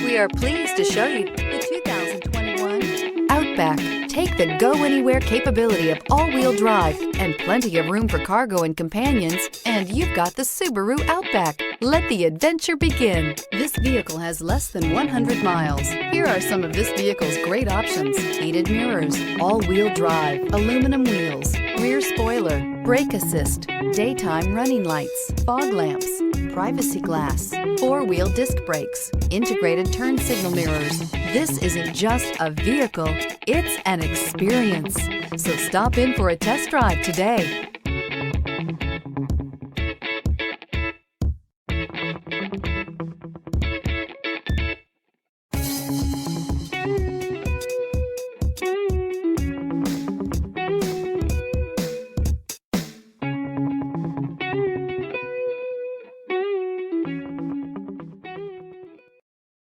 We are pleased to show you the 2021 Outback. Take the go-anywhere capability of all-wheel drive and plenty of room for cargo and companions, and you've got the Subaru Outback. Let the adventure begin. This vehicle has less than 100 miles. Here are some of this vehicle's great options: heated mirrors, all-wheel drive, aluminum wheels, rear spoiler, brake assist, daytime running lights, fog lamps, privacy glass, four-wheel disc brakes, integrated turn signal mirrors. This isn't just a vehicle, it's an experience. So stop in for a test drive today.